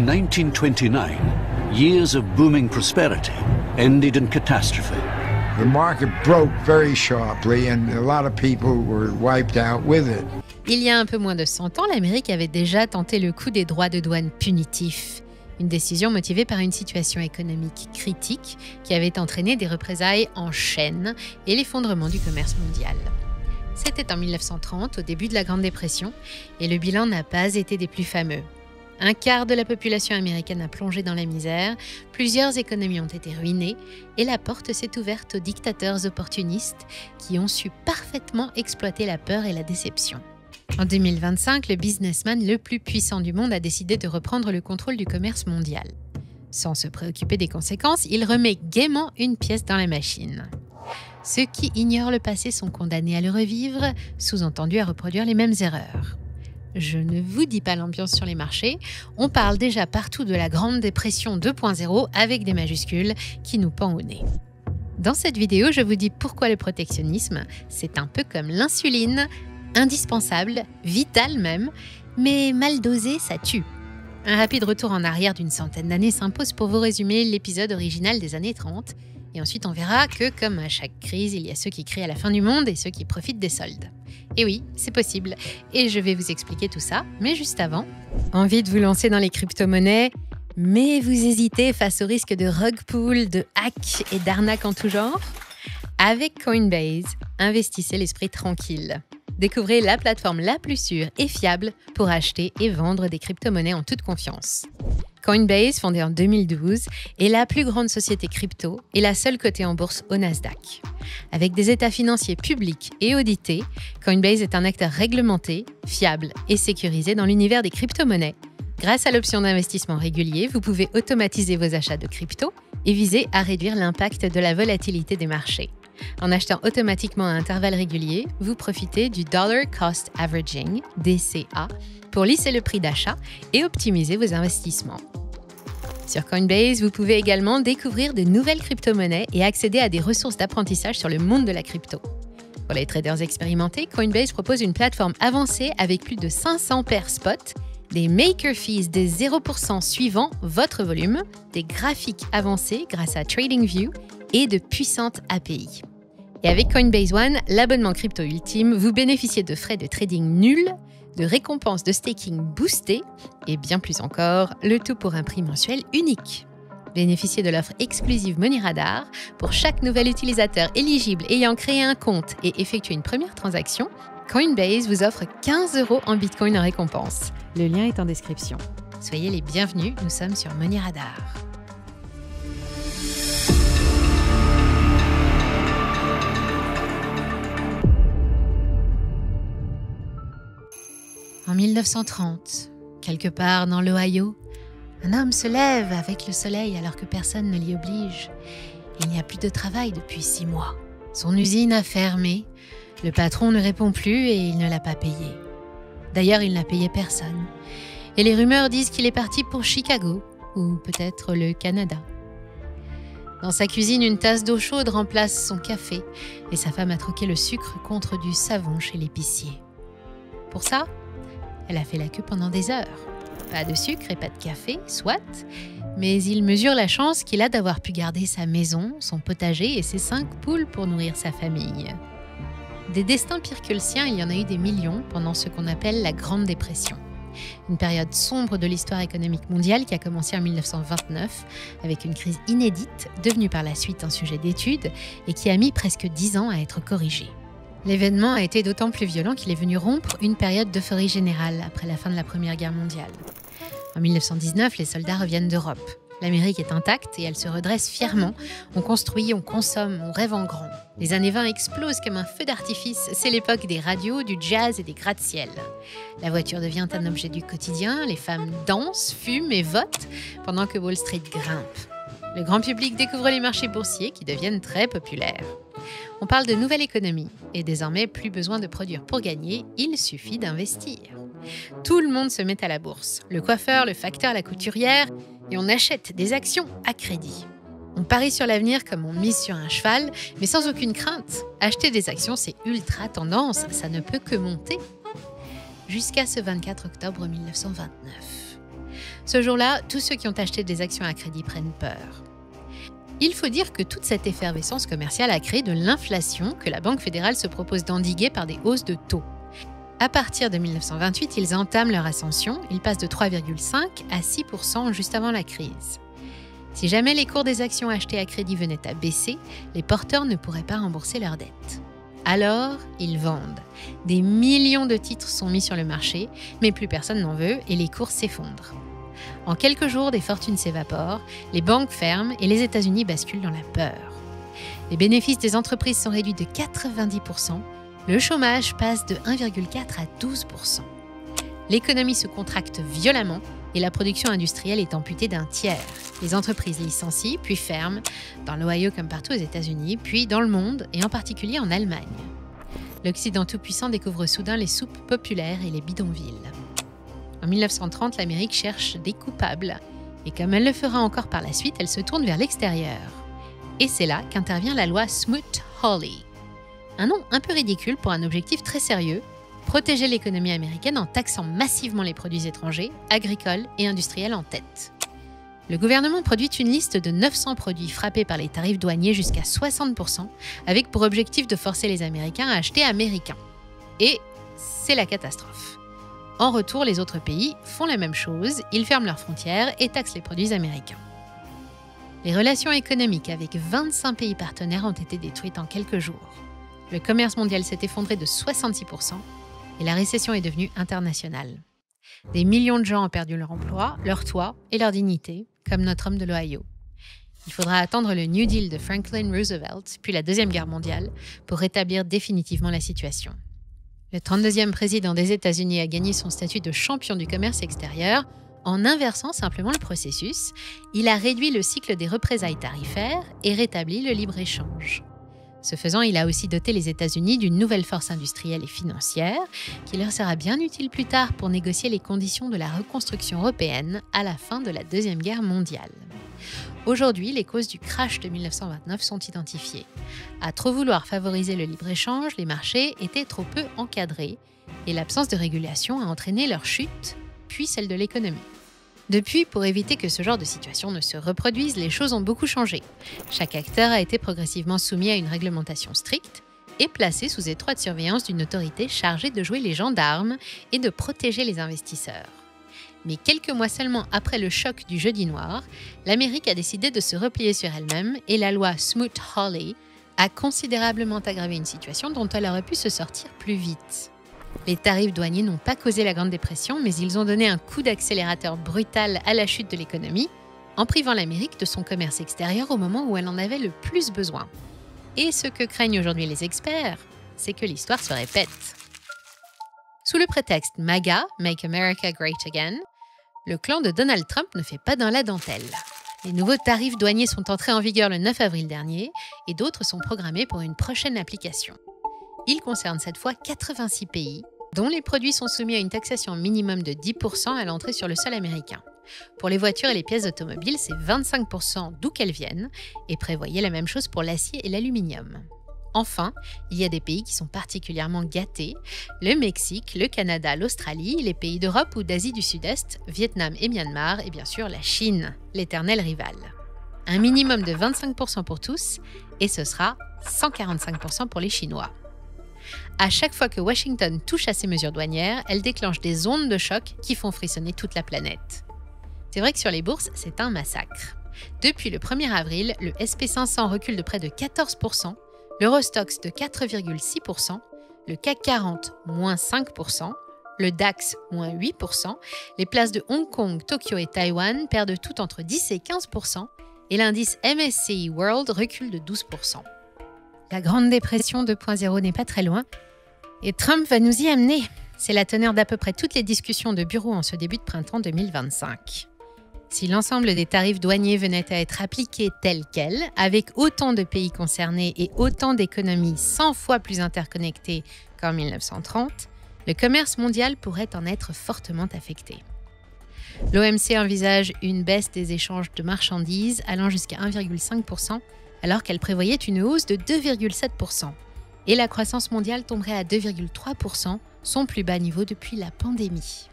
1929, years of booming prosperity ended in catastrophe. The market broke very sharply and a lot of people were wiped out with it. Il y a un peu moins de 100 ans, l'Amérique avait déjà tenté le coup des droits de douane punitifs. Une décision motivée par une situation économique critique qui avait entraîné des représailles en chaîne et l'effondrement du commerce mondial. C'était en 1930, au début de la Grande Dépression, et le bilan n'a pas été des plus fameux. Un quart de la population américaine a plongé dans la misère, plusieurs économies ont été ruinées et la porte s'est ouverte aux dictateurs opportunistes qui ont su parfaitement exploiter la peur et la déception. En 2025, le businessman le plus puissant du monde a décidé de reprendre le contrôle du commerce mondial. Sans se préoccuper des conséquences, il remet gaiement une pièce dans la machine. Ceux qui ignorent le passé sont condamnés à le revivre, sous-entendu à reproduire les mêmes erreurs. Je ne vous dis pas l'ambiance sur les marchés, on parle déjà partout de la Grande Dépression 2.0 avec des majuscules qui nous pend au nez. Dans cette vidéo, je vous dis pourquoi le protectionnisme, c'est un peu comme l'insuline, indispensable, vital même, mais mal dosé, ça tue. Un rapide retour en arrière d'une centaine d'années s'impose pour vous résumer l'épisode original des années 30, et ensuite on verra que, comme à chaque crise, il y a ceux qui crient à la fin du monde et ceux qui profitent des soldes. Et oui, c'est possible. Et je vais vous expliquer tout ça. Mais juste avant, envie de vous lancer dans les crypto-monnaies, mais vous hésitez face au risque de rug pull, de hack et d'arnaque en tout genre? Avec Coinbase, investissez l'esprit tranquille. Découvrez la plateforme la plus sûre et fiable pour acheter et vendre des crypto-monnaies en toute confiance. Coinbase, fondée en 2012, est la plus grande société crypto et la seule cotée en bourse au Nasdaq. Avec des états financiers publics et audités, Coinbase est un acteur réglementé, fiable et sécurisé dans l'univers des crypto-monnaies. Grâce à l'option d'investissement régulier, vous pouvez automatiser vos achats de crypto et viser à réduire l'impact de la volatilité des marchés. En achetant automatiquement à intervalles réguliers, vous profitez du Dollar Cost Averaging, DCA, pour lisser le prix d'achat et optimiser vos investissements. Sur Coinbase, vous pouvez également découvrir de nouvelles crypto-monnaies et accéder à des ressources d'apprentissage sur le monde de la crypto. Pour les traders expérimentés, Coinbase propose une plateforme avancée avec plus de 500 paires spot, des maker fees des 0% suivant votre volume, des graphiques avancés grâce à TradingView et de puissantes API. Et avec Coinbase One, l'abonnement crypto ultime, vous bénéficiez de frais de trading nuls, de récompenses de staking boostées et bien plus encore, le tout pour un prix mensuel unique. Bénéficiez de l'offre exclusive Money Radar pour chaque nouvel utilisateur éligible ayant créé un compte et effectué une première transaction. Coinbase vous offre 15 € en Bitcoin en récompense. Le lien est en description. Soyez les bienvenus, nous sommes sur Money Radar. En 1930, quelque part dans l'Ohio, un homme se lève avec le soleil alors que personne ne l'y oblige. Il n'y a plus de travail depuis 6 mois. Son usine a fermé, le patron ne répond plus et il ne l'a pas payé. D'ailleurs, il n'a payé personne. Et les rumeurs disent qu'il est parti pour Chicago ou peut-être le Canada. Dans sa cuisine, une tasse d'eau chaude remplace son café et sa femme a troqué le sucre contre du savon chez l'épicier. Pour ça, elle a fait la queue pendant des heures. Pas de sucre et pas de café, soit, mais il mesure la chance qu'il a d'avoir pu garder sa maison, son potager et ses 5 poules pour nourrir sa famille. Des destins pires que le sien, il y en a eu des millions pendant ce qu'on appelle la Grande Dépression. Une période sombre de l'histoire économique mondiale qui a commencé en 1929 avec une crise inédite, devenue par la suite un sujet d'étude et qui a mis presque 10 ans à être corrigée. L'événement a été d'autant plus violent qu'il est venu rompre une période d'euphorie générale après la fin de la Première Guerre mondiale. En 1919, les soldats reviennent d'Europe. L'Amérique est intacte et elle se redresse fièrement. On construit, on consomme, on rêve en grand. Les années 20 explosent comme un feu d'artifice. C'est l'époque des radios, du jazz et des gratte-ciel. La voiture devient un objet du quotidien. Les femmes dansent, fument et votent pendant que Wall Street grimpe. Le grand public découvre les marchés boursiers qui deviennent très populaires. On parle de nouvelle économie et désormais plus besoin de produire pour gagner, il suffit d'investir. Tout le monde se met à la bourse, le coiffeur, le facteur, la couturière, et on achète des actions à crédit. On parie sur l'avenir comme on mise sur un cheval, mais sans aucune crainte. Acheter des actions, c'est ultra tendance, ça ne peut que monter. Jusqu'à ce 24 octobre 1929. Ce jour-là, tous ceux qui ont acheté des actions à crédit prennent peur. Il faut dire que toute cette effervescence commerciale a créé de l'inflation que la Banque fédérale se propose d'endiguer par des hausses de taux. À partir de 1928, ils entament leur ascension, ils passent de 3,5 à 6% juste avant la crise. Si jamais les cours des actions achetées à crédit venaient à baisser, les porteurs ne pourraient pas rembourser leurs dettes. Alors, ils vendent. Des millions de titres sont mis sur le marché, mais plus personne n'en veut et les cours s'effondrent. En quelques jours, des fortunes s'évaporent, les banques ferment et les États-Unis basculent dans la peur. Les bénéfices des entreprises sont réduits de 90%, le chômage passe de 1,4 à 12%. L'économie se contracte violemment et la production industrielle est amputée d'un tiers. Les entreprises licencient, puis ferment, dans l'Ohio comme partout aux États-Unis, puis dans le monde et en particulier en Allemagne. L'Occident tout-puissant découvre soudain les soupes populaires et les bidonvilles. En 1930, l'Amérique cherche des coupables et comme elle le fera encore par la suite, elle se tourne vers l'extérieur. Et c'est là qu'intervient la loi Smoot-Hawley. Un nom un peu ridicule pour un objectif très sérieux, protéger l'économie américaine en taxant massivement les produits étrangers, agricoles et industriels en tête. Le gouvernement produit une liste de 900 produits frappés par les tarifs douaniers jusqu'à 60%, avec pour objectif de forcer les Américains à acheter américain. Et c'est la catastrophe. En retour, les autres pays font la même chose, ils ferment leurs frontières et taxent les produits américains. Les relations économiques avec 25 pays partenaires ont été détruites en quelques jours. Le commerce mondial s'est effondré de 66% et la récession est devenue internationale. Des millions de gens ont perdu leur emploi, leur toit et leur dignité, comme notre homme de l'Ohio. Il faudra attendre le New Deal de Franklin Roosevelt, puis la Deuxième Guerre mondiale, pour rétablir définitivement la situation. Le 32e président des États-Unis a gagné son statut de champion du commerce extérieur en inversant simplement le processus. Il a réduit le cycle des représailles tarifaires et rétabli le libre-échange. Ce faisant, il a aussi doté les États-Unis d'une nouvelle force industrielle et financière qui leur sera bien utile plus tard pour négocier les conditions de la reconstruction européenne à la fin de la Deuxième Guerre mondiale. Aujourd'hui, les causes du crash de 1929 sont identifiées. À trop vouloir favoriser le libre-échange, les marchés étaient trop peu encadrés et l'absence de régulation a entraîné leur chute, puis celle de l'économie. Depuis, pour éviter que ce genre de situation ne se reproduise, les choses ont beaucoup changé. Chaque acteur a été progressivement soumis à une réglementation stricte et placé sous étroite surveillance d'une autorité chargée de jouer les gendarmes et de protéger les investisseurs. Mais quelques mois seulement après le choc du jeudi noir, l'Amérique a décidé de se replier sur elle-même et la loi Smoot-Hawley a considérablement aggravé une situation dont elle aurait pu se sortir plus vite. Les tarifs douaniers n'ont pas causé la Grande Dépression, mais ils ont donné un coup d'accélérateur brutal à la chute de l'économie, en privant l'Amérique de son commerce extérieur au moment où elle en avait le plus besoin. Et ce que craignent aujourd'hui les experts, c'est que l'histoire se répète. Sous le prétexte MAGA, Make America Great Again, le clan de Donald Trump ne fait pas dans la dentelle. Les nouveaux tarifs douaniers sont entrés en vigueur le 9 avril dernier et d'autres sont programmés pour une prochaine application. Ils concernent cette fois 86 pays, dont les produits sont soumis à une taxation minimum de 10% à l'entrée sur le sol américain. Pour les voitures et les pièces automobiles, c'est 25% d'où qu'elles viennent, et prévoyez la même chose pour l'acier et l'aluminium. Enfin, il y a des pays qui sont particulièrement gâtés, le Mexique, le Canada, l'Australie, les pays d'Europe ou d'Asie du Sud-Est, Vietnam et Myanmar, et bien sûr la Chine, l'éternel rival. Un minimum de 25% pour tous, et ce sera 145% pour les Chinois. À chaque fois que Washington touche à ces mesures douanières, elle déclenche des ondes de choc qui font frissonner toute la planète. C'est vrai que sur les bourses, c'est un massacre. Depuis le 1er avril, le SP500 recule de près de 14%, l'Eurostoxx de 4,6%, le CAC 40 moins 5%, le DAX moins 8%, les places de Hong Kong, Tokyo et Taïwan perdent tout entre 10 et 15%, et l'indice MSCI World recule de 12%. La Grande Dépression 2.0 n'est pas très loin, et Trump va nous y amener. C'est la teneur d'à peu près toutes les discussions de bureau en ce début de printemps 2025. Si l'ensemble des tarifs douaniers venait à être appliqués tels quels, avec autant de pays concernés et autant d'économies 100 fois plus interconnectées qu'en 1930, le commerce mondial pourrait en être fortement affecté. L'OMC envisage une baisse des échanges de marchandises allant jusqu'à 1,5%, alors qu'elle prévoyait une hausse de 2,7%. Et la croissance mondiale tomberait à 2,3%, son plus bas niveau depuis la pandémie.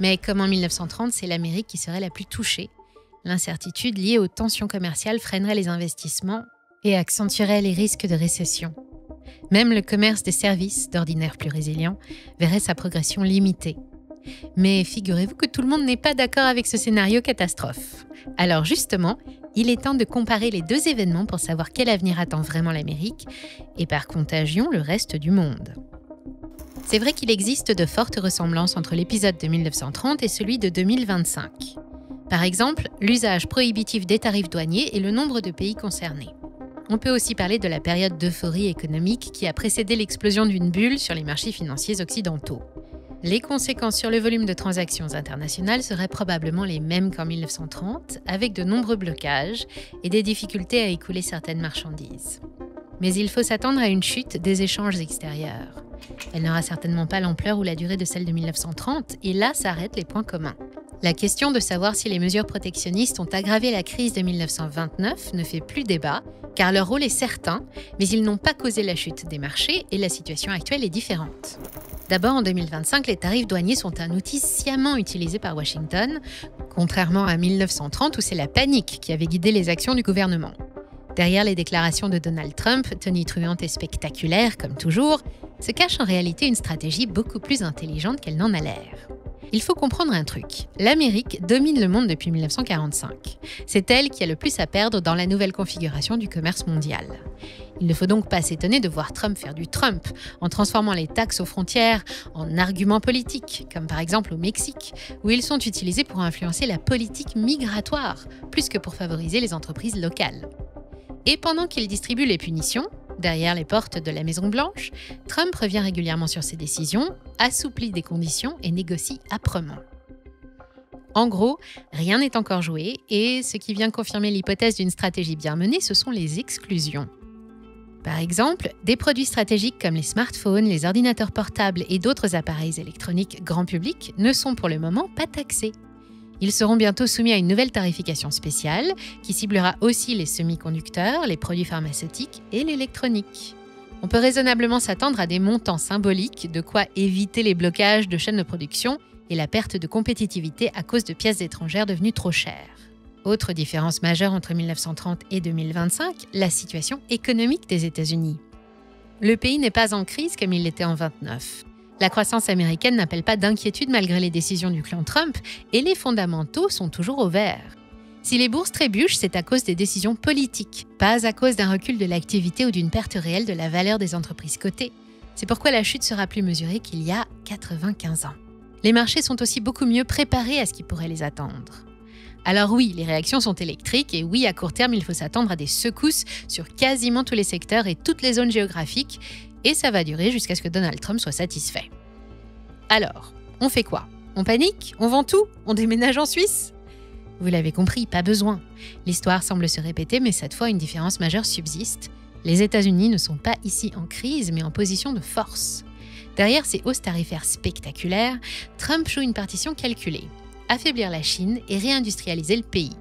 Mais comme en 1930, c'est l'Amérique qui serait la plus touchée. L'incertitude liée aux tensions commerciales freinerait les investissements et accentuerait les risques de récession. Même le commerce des services, d'ordinaire plus résilient, verrait sa progression limitée. Mais figurez-vous que tout le monde n'est pas d'accord avec ce scénario catastrophe. Alors justement, il est temps de comparer les deux événements pour savoir quel avenir attend vraiment l'Amérique et par contagion le reste du monde. C'est vrai qu'il existe de fortes ressemblances entre l'épisode de 1930 et celui de 2025. Par exemple, l'usage prohibitif des tarifs douaniers et le nombre de pays concernés. On peut aussi parler de la période d'euphorie économique qui a précédé l'explosion d'une bulle sur les marchés financiers occidentaux. Les conséquences sur le volume de transactions internationales seraient probablement les mêmes qu'en 1930, avec de nombreux blocages et des difficultés à écouler certaines marchandises. Mais il faut s'attendre à une chute des échanges extérieurs. Elle n'aura certainement pas l'ampleur ou la durée de celle de 1930, et là s'arrêtent les points communs. La question de savoir si les mesures protectionnistes ont aggravé la crise de 1929 ne fait plus débat, car leur rôle est certain, mais ils n'ont pas causé la chute des marchés et la situation actuelle est différente. D'abord, en 2025, les tarifs douaniers sont un outil sciemment utilisé par Washington, contrairement à 1930 où c'est la panique qui avait guidé les actions du gouvernement. Derrière les déclarations de Donald Trump, tonitruantes et spectaculaires comme toujours, se cache en réalité une stratégie beaucoup plus intelligente qu'elle n'en a l'air. Il faut comprendre un truc. L'Amérique domine le monde depuis 1945. C'est elle qui a le plus à perdre dans la nouvelle configuration du commerce mondial. Il ne faut donc pas s'étonner de voir Trump faire du Trump en transformant les taxes aux frontières en arguments politiques, comme par exemple au Mexique, où ils sont utilisés pour influencer la politique migratoire, plus que pour favoriser les entreprises locales. Et pendant qu'il distribue les punitions, derrière les portes de la Maison-Blanche, Trump revient régulièrement sur ses décisions, assouplit des conditions et négocie âprement. En gros, rien n'est encore joué et ce qui vient confirmer l'hypothèse d'une stratégie bien menée, ce sont les exclusions. Par exemple, des produits stratégiques comme les smartphones, les ordinateurs portables et d'autres appareils électroniques grand public ne sont pour le moment pas taxés. Ils seront bientôt soumis à une nouvelle tarification spéciale qui ciblera aussi les semi-conducteurs, les produits pharmaceutiques et l'électronique. On peut raisonnablement s'attendre à des montants symboliques, de quoi éviter les blocages de chaînes de production et la perte de compétitivité à cause de pièces étrangères devenues trop chères. Autre différence majeure entre 1930 et 2025, la situation économique des États-Unis. Le pays n'est pas en crise comme il l'était en 1929. La croissance américaine n'appelle pas d'inquiétude malgré les décisions du clan Trump et les fondamentaux sont toujours au vert. Si les bourses trébuchent, c'est à cause des décisions politiques, pas à cause d'un recul de l'activité ou d'une perte réelle de la valeur des entreprises cotées. C'est pourquoi la chute sera plus mesurée qu'il y a 95 ans. Les marchés sont aussi beaucoup mieux préparés à ce qui pourrait les attendre. Alors oui, les réactions sont électriques et oui, à court terme, il faut s'attendre à des secousses sur quasiment tous les secteurs et toutes les zones géographiques et ça va durer jusqu'à ce que Donald Trump soit satisfait. Alors, on fait quoi? On panique? On vend tout? On déménage en Suisse? Vous l'avez compris, pas besoin. L'histoire semble se répéter, mais cette fois, une différence majeure subsiste. Les États-Unis ne sont pas ici en crise, mais en position de force. Derrière ces hausses tarifaires spectaculaires, Trump joue une partition calculée. Affaiblir la Chine et réindustrialiser le pays.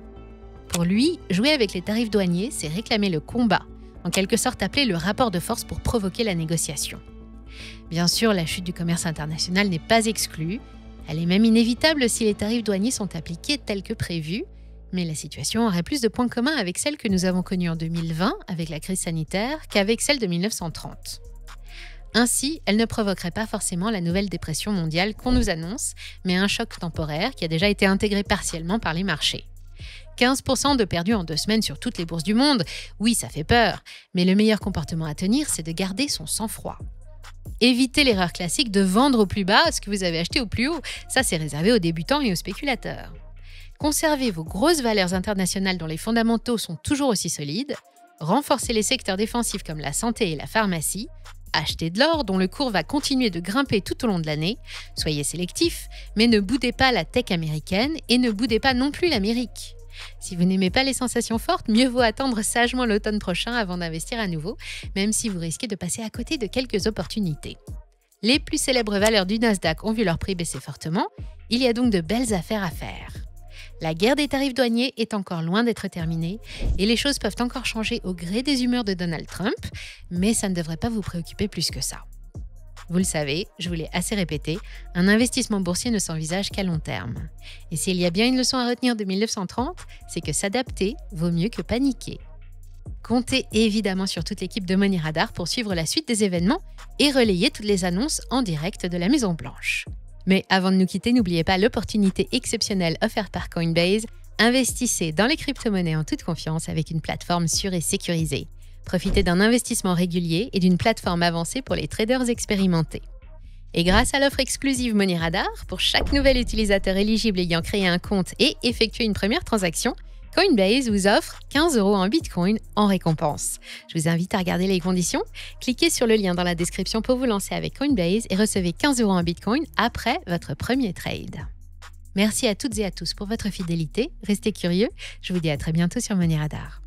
Pour lui, jouer avec les tarifs douaniers, c'est réclamer le combat, en quelque sorte appeler le rapport de force pour provoquer la négociation. Bien sûr, la chute du commerce international n'est pas exclue. Elle est même inévitable si les tarifs douaniers sont appliqués tels que prévus, mais la situation aurait plus de points communs avec celle que nous avons connue en 2020 avec la crise sanitaire qu'avec celle de 1930. Ainsi, elle ne provoquerait pas forcément la nouvelle dépression mondiale qu'on nous annonce, mais un choc temporaire qui a déjà été intégré partiellement par les marchés. 15% de perdus en 2 semaines sur toutes les bourses du monde, oui, ça fait peur, mais le meilleur comportement à tenir, c'est de garder son sang-froid. Évitez l'erreur classique de vendre au plus bas ce que vous avez acheté au plus haut, ça c'est réservé aux débutants et aux spéculateurs. Conservez vos grosses valeurs internationales dont les fondamentaux sont toujours aussi solides, renforcez les secteurs défensifs comme la santé et la pharmacie, achetez de l'or dont le cours va continuer de grimper tout au long de l'année, soyez sélectifs, mais ne boudez pas la tech américaine et ne boudez pas non plus l'Amérique. Si vous n'aimez pas les sensations fortes, mieux vaut attendre sagement l'automne prochain avant d'investir à nouveau, même si vous risquez de passer à côté de quelques opportunités. Les plus célèbres valeurs du Nasdaq ont vu leur prix baisser fortement, il y a donc de belles affaires à faire. La guerre des tarifs douaniers est encore loin d'être terminée et les choses peuvent encore changer au gré des humeurs de Donald Trump, mais ça ne devrait pas vous préoccuper plus que ça. Vous le savez, je vous l'ai assez répété, un investissement boursier ne s'envisage qu'à long terme. Et s'il y a bien une leçon à retenir de 1930, c'est que s'adapter vaut mieux que paniquer. Comptez évidemment sur toute l'équipe de Money Radar pour suivre la suite des événements et relayer toutes les annonces en direct de la Maison Blanche. Mais avant de nous quitter, n'oubliez pas l'opportunité exceptionnelle offerte par Coinbase. Investissez dans les crypto-monnaies en toute confiance avec une plateforme sûre et sécurisée. Profitez d'un investissement régulier et d'une plateforme avancée pour les traders expérimentés. Et grâce à l'offre exclusive Money Radar, pour chaque nouvel utilisateur éligible ayant créé un compte et effectué une première transaction, Coinbase vous offre 15 € en Bitcoin en récompense. Je vous invite à regarder les conditions. Cliquez sur le lien dans la description pour vous lancer avec Coinbase et recevez 15 € en Bitcoin après votre premier trade. Merci à toutes et à tous pour votre fidélité. Restez curieux. Je vous dis à très bientôt sur Money Radar.